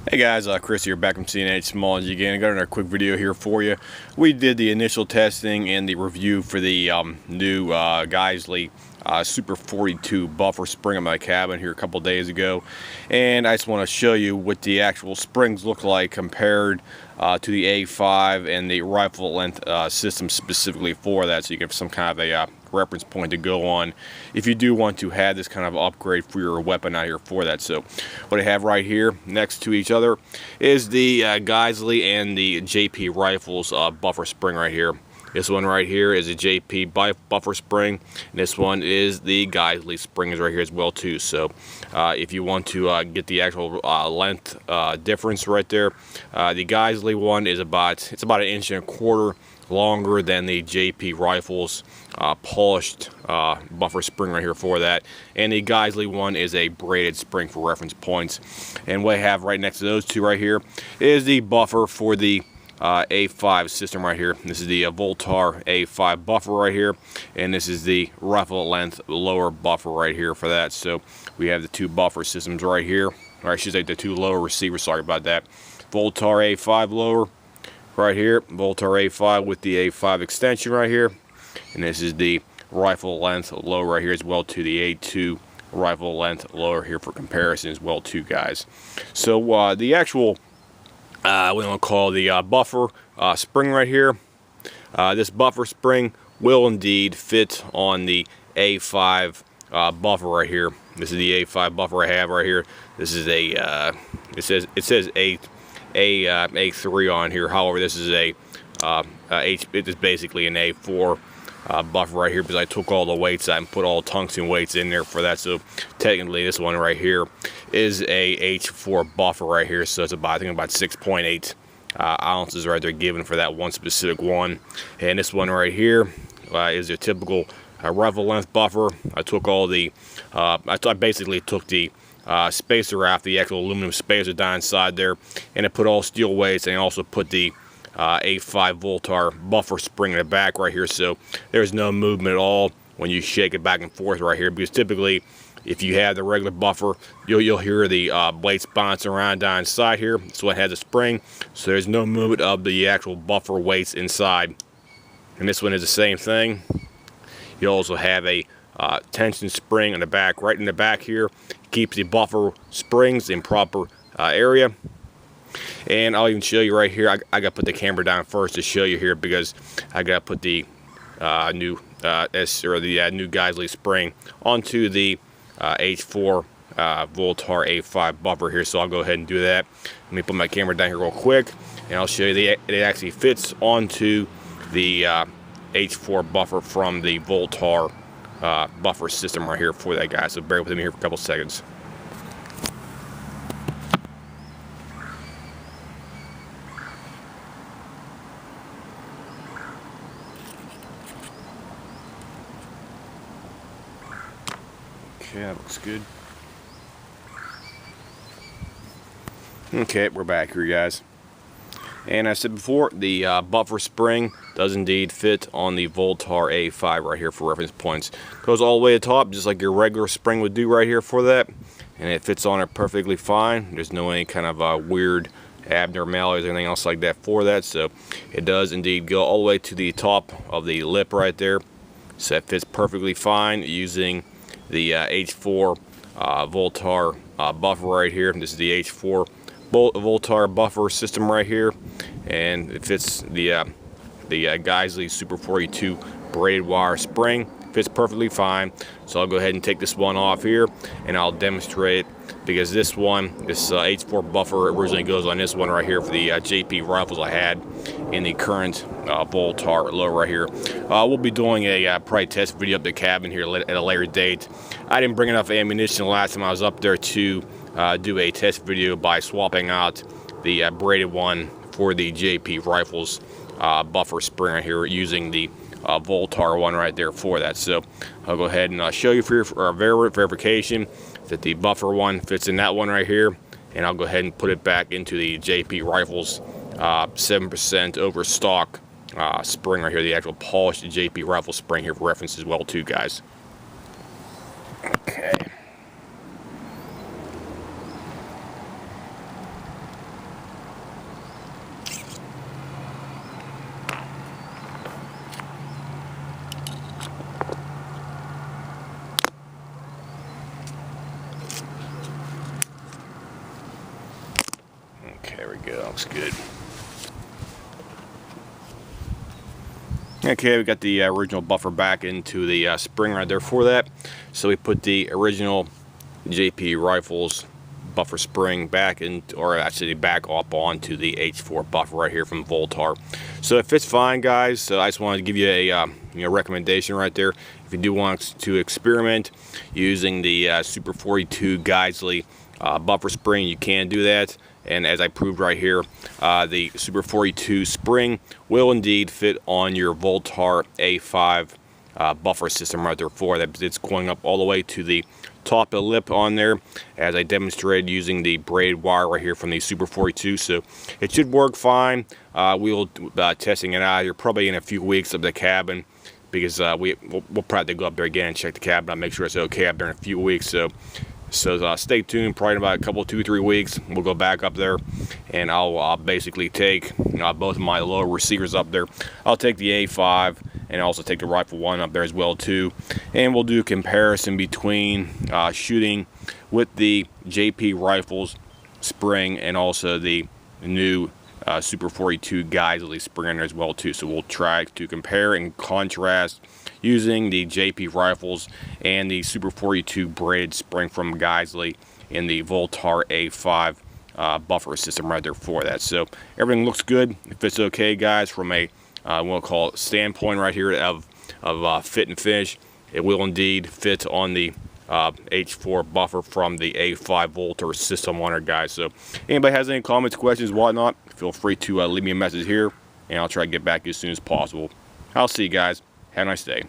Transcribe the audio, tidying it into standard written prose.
Hey guys, Chris here, back from CNH Small again. I got another quick video here for you. We did the initial testing and the review for the new Geissele Super 42 buffer spring in my cabin here a couple days ago, and I just want to show you what the actual springs look like compared to the A5 and the rifle length system specifically for that, so you get some kind of a reference point to go on if you do want to have this kind of upgrade for your weapon out here for that. So what I have right here next to each other is the Geissele and the JP rifles buffer spring right here. This one right here is a JP buffer spring, and this one is the Geissele springs right here as well too. So if you want to get the actual length difference right there, the Geissele one is about an inch and a quarter longer than the JP rifles polished buffer spring right here for that, and the Geissele one is a braided spring for reference points. And what I have right next to those two right here is the buffer for the A5 system right here. This is the Vltor A5 buffer right here, and this is the rifle length lower buffer right here for that. So we have the two buffer systems right here, or I should say the two lower receivers, sorry about that. Vltor A5 lower right here, Vltor A5 with the A5 extension right here, and this is the rifle length lower right here as well to the A2 rifle length lower here for comparison as well too, guys. So the actual what we want to call the buffer spring right here, this buffer spring will indeed fit on the A5 buffer right here. This is the A5 buffer I have right here. This is a it says A3 on here. However, this is it is basically an A4 buffer right here, because I took all the weights out and put all tungsten weights in there for that. So technically this one right here is a H4 buffer right here, so it's about, I think about 6.8 ounces right there given for that one specific one. And this one right here is a typical rifle length buffer. I took all the I basically took the spacer off, the actual aluminum spacer down inside there, and I put all steel weights, and I also put the A5 Vltor buffer spring in the back right here, so there's no movement at all when you shake it back and forth right here, because typically if you have the regular buffer, you'll hear the weights bouncing around down inside here. This one has a spring, so there's no movement of the actual buffer weights inside. And this one is the same thing. You also have a tension spring on the back, right in the back here. Keeps the buffer springs in proper area. And I'll even show you right here. I got to put the camera down first to show you here, because I got to put the new new Geissele spring onto the H4 Vltor A5 buffer here. So I'll go ahead and do that. Let me put my camera down here real quick, and I'll show you it actually fits onto the H4 buffer from the Vltor buffer system right here for that, guy. So bear with me here for a couple seconds. Okay, that looks good. Okay, we're back here, guys. And I said before, the buffer spring does indeed fit on the Vltor A5 right here for reference points. Goes all the way to the top, just like your regular spring would do right here for that. And it fits on it perfectly fine. There's no any kind of weird abnormalities or anything else like that for that. So it does indeed go all the way to the top of the lip right there. So it fits perfectly fine using the H4 Vltor buffer right here. This is the H4 Vltor buffer system right here, and it fits the Geissele Super 42 braided wire spring. Fits perfectly fine. So I'll go ahead and take this one off here, and I'll demonstrate, because this H4 buffer originally goes on this one right here for the JP rifles I had in the current Vltor low right here. We'll be doing a probably test video up the cabin here at a later date. I didn't bring enough ammunition the last time I was up there to do a test video by swapping out the braided one for the JP rifles buffer spring right here using the Vltor one right there for that. So I'll go ahead and show you for verification that the buffer one fits in that one right here, and I'll go ahead and put it back into the JP rifles 7% overstock spring right here, the actual polished JP rifle spring here for reference as well too, guys. Okay. Okay, there we go. Looks good. Okay, we got the original buffer back into the spring right there for that. So we put the original JP Rifles buffer spring back in, or actually back up onto the H4 buffer right here from Vltor. So it fits fine, guys. So I just wanted to give you a recommendation right there. If you do want to experiment using the Super 42 Geissele buffer spring, you can do that. And as I proved right here, the Super 42 spring will indeed fit on your Vltor A5 buffer system right there for that. It's going up all the way to the top of the lip on there, as I demonstrated using the braid wire right here from the Super 42. So it should work fine. We'll testing it out here probably in a few weeks of the cabin, because we'll probably go up there again and check the cabin out, make sure it's okay up there in a few weeks. So stay tuned. Probably in about a couple, 2-3 weeks, we'll go back up there, and I'll basically take both of my lower receivers up there. I'll take the A5 and also take the Rifle 1 up there as well too, and we'll do a comparison between shooting with the JP Rifles spring and also the new Super 42 Geissele spring in there as well too. So we'll try to compare and contrast using the JP Rifles and the Super 42 braided spring from Geissele in the Vltor A5 buffer system right there for that. So everything looks good. If it's okay, guys, from a we'll call it standpoint right here of fit and finish, it will indeed fit on the H4 buffer from the A5 Vltor system on it, guys. So anybody has any comments, questions, whatnot, feel free to leave me a message here, and I'll try to get back as soon as possible. I'll see you guys. Have a nice day.